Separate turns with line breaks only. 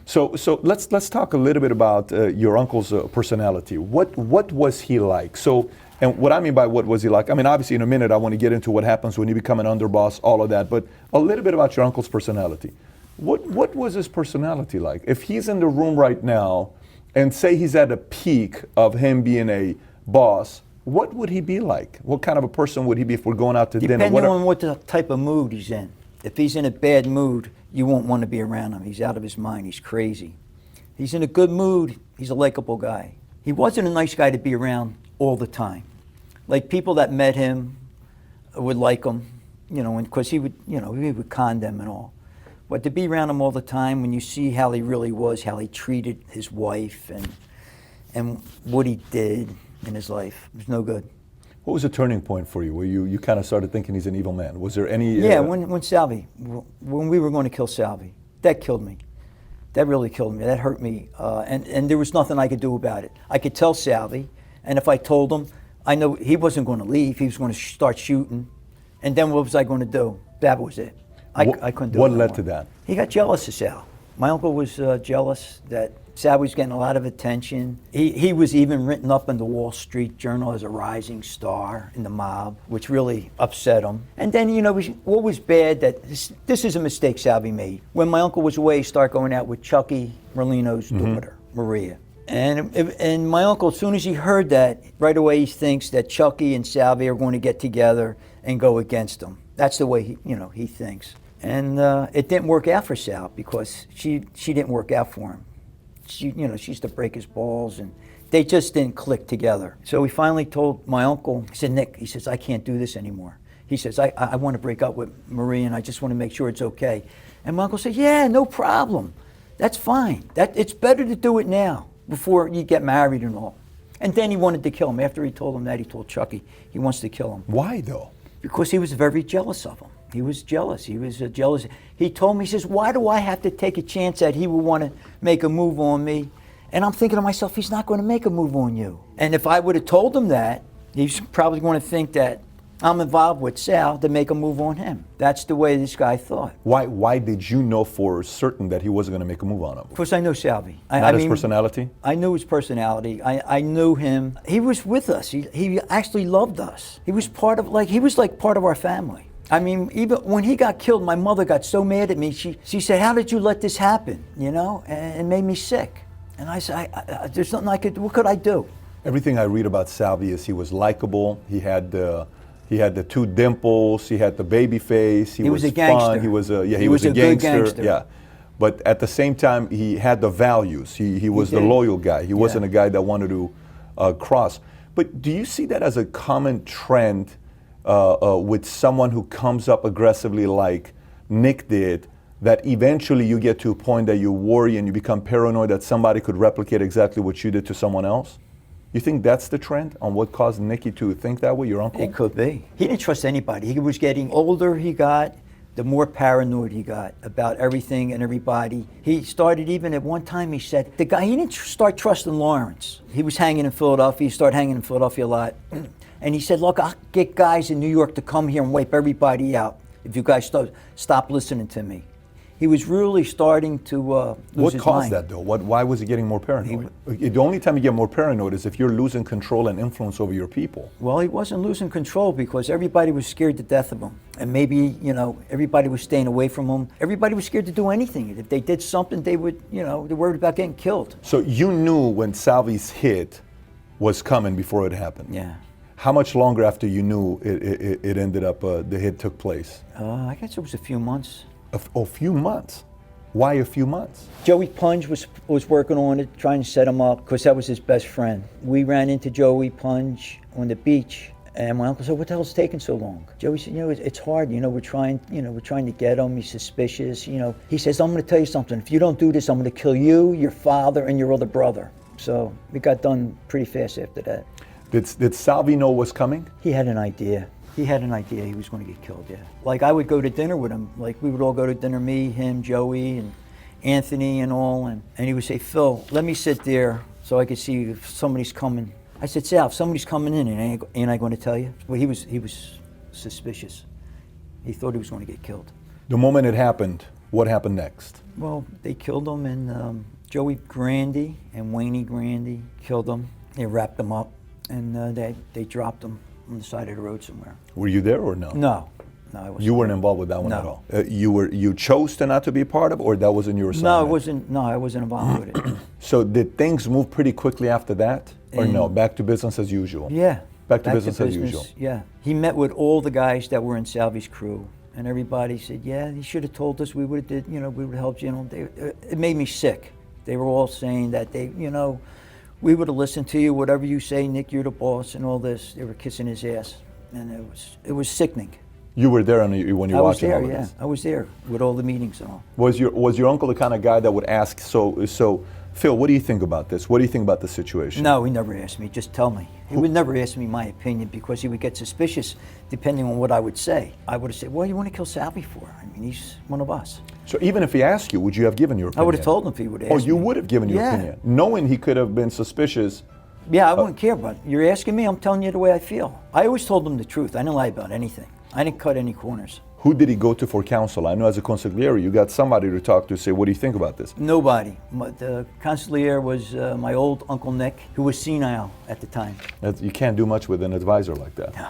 So let's talk a little bit about your uncle's personality. What was he like? So, and what I mean by what was he like, I mean, obviously in a minute I want to get into what happens when you become an underboss, all of that, but a little bit about your uncle's personality. What was his personality like? If he's in the room right now and say he's at a peak of him being a boss, what would he be like? What kind of a person would he be if we're going out to dinner?
Depending on what the type of mood he's in. If he's in a bad mood, you won't want to be around him. He's out of his mind. He's crazy. He's in a good mood. He's a likable guy. He wasn't a nice guy to be around all the time. Like people that met him would like him, you know, because he would con them and all. But to be around him all the time, when you see how he really was, how he treated his wife and what he did in his life, it was no good.
What was a turning point for you where you kind of started thinking he's an evil man? Was there any...
Yeah, when Salvie, when we were going to kill Salvie, that killed me. That really killed me. That hurt me. And there was nothing I could do about it. I could tell Salvie, and if I told him, I know he wasn't going to leave. He was going to start shooting. And then what was I going to do? That was it. I couldn't do it.
What led to that?
He got jealous of Sal. My uncle was jealous that Sal was getting a lot of attention. He was even written up in the Wall Street Journal as a rising star in the mob, which really upset him. And then, you know, what was bad, that this is a mistake Salvie made. When my uncle was away, he started going out with Chucky Merlino's daughter, Maria. And my uncle, as soon as he heard that, right away he thinks that Chucky and Salvie are going to get together and go against him. That's the way he thinks. And it didn't work out for Sal because she didn't work out for him. She used to break his balls, and they just didn't click together. So he finally told my uncle, he said, Nick, he says, I can't do this anymore. He says, I want to break up with Marie, and I just want to make sure it's okay. And my uncle said, yeah, no problem. That's fine. It's better to do it now before you get married and all. And then he wanted to kill him. After he told him that, he told Chucky he wants to kill him.
Why though?
Because he was very jealous of him. He was jealous. He was jealous. He told me, he says, why do I have to take a chance that he would want to make a move on me? And I'm thinking to myself, he's not going to make a move on you. And if I would have told him that, he's probably going to think that I'm involved with Sal to make a move on him. That's the way this guy thought.
Why did you know for certain that he wasn't going to make a move on him?
Of course, I know Salvie.
Not his personality?
I knew his personality. I knew him. He was with us. He actually loved us. He was part of part of our family. I mean, even when he got killed, my mother got so mad at me. She said, how did you let this happen? You know, and it made me sick. And I said, there's nothing I could do. What could I do?
Everything I read about Salvie is he was likable. He had the two dimples. He had the baby face. He was
a gangster.
Fun. He was a
good gangster.
Yeah, but at the same time, he had the values. He was the loyal guy. He wasn't a guy that wanted to cross. But do you see that as a common trend with someone who comes up aggressively like Nick did, that eventually you get to a point that you worry and you become paranoid that somebody could replicate exactly what you did to someone else? You think that's the trend on what caused Nicky to think that way, your uncle?
It could be. He didn't trust anybody. He was getting older he got, the more paranoid he got about everything and everybody. He started, even at one time he said, he didn't start trusting Lawrence. He was hanging in Philadelphia. He started hanging in Philadelphia a lot. And he said, look, I'll get guys in New York to come here and wipe everybody out if you guys stop listening to me. He was really starting to lose his mind.
What caused that though? Why was he getting more paranoid? The only time you get more paranoid is if you're losing control and influence over your people.
Well, he wasn't losing control because everybody was scared to death of him. And maybe, everybody was staying away from him. Everybody was scared to do anything. If they did something, they would, they're worried about getting killed.
So you knew when Salvie's hit was coming before it happened?
Yeah.
How much longer after you knew it ended up, the hit took place?
I guess it was a few months.
A few months? Why a few months?
Joey Punge was working on it, trying to set him up, because that was his best friend. We ran into Joey Punge on the beach, and my uncle said, what the hell's taking so long? Joey said, it's hard, we're trying to get him, he's suspicious, He says, I'm gonna tell you something, if you don't do this, I'm gonna kill you, your father, and your other brother. So we got done pretty fast after that.
Did Salvie know what was coming?
He had an idea. He had an idea he was going to get killed, yeah. Like, I would go to dinner with him. Like, we would all go to dinner, me, him, Joey, and Anthony and all. And he would say, Phil, let me sit there so I could see if somebody's coming. I said, Sal, if somebody's coming in, ain't I going to tell you? Well, he was suspicious. He thought he was going to get killed.
The moment it happened, What happened next?
Well, they killed him, and Joey Grandi and Wayne Grandi killed him. They wrapped him up, and they dropped him on the side of the road somewhere.
Were you there or no?
No, I wasn't.
You weren't involved with that one
No.
at all. You chose to not to be a part of, or that wasn't your assignment?
No, it wasn't. No, I wasn't involved with it.
So did things move pretty quickly after that, or no? Back to business as usual.
Yeah.
Back to business as usual.
Yeah. He met with all the guys that were in Salvie's crew, and everybody said, "Yeah, he should have told us. We would have did. You know, we would have helped you." It made me sick. They were all saying that we would have listened to you. Whatever you say, Nick, you're the boss, and all this. They were kissing his ass, and it was sickening.
You were there when you were watching all of this.
I was there with all the meetings and all.
Was your uncle the kind of guy that would ask, so Phil, what do you think about this? What do you think about the situation?
No, he never asked me. Just tell me. He would never ask me my opinion because he would get suspicious depending on what I would say. I would have said, "Well, you want to kill Salvie for? I mean, he's one of us."
So even if he asked you, would you have given your opinion?
I would have told him if he would ask me.
Oh, you would have given your
Yeah.
opinion, knowing he could have been suspicious.
Yeah, I wouldn't care, but you're asking me, I'm telling you the way I feel. I always told him the truth. I didn't lie about anything. I didn't cut any corners.
Who did he go to for counsel? I know as a consigliere, you got somebody to talk to, say, what do you think about this?
Nobody. The consigliere was my old Uncle Nick, who was senile at the time.
You can't do much with an advisor like that.
No.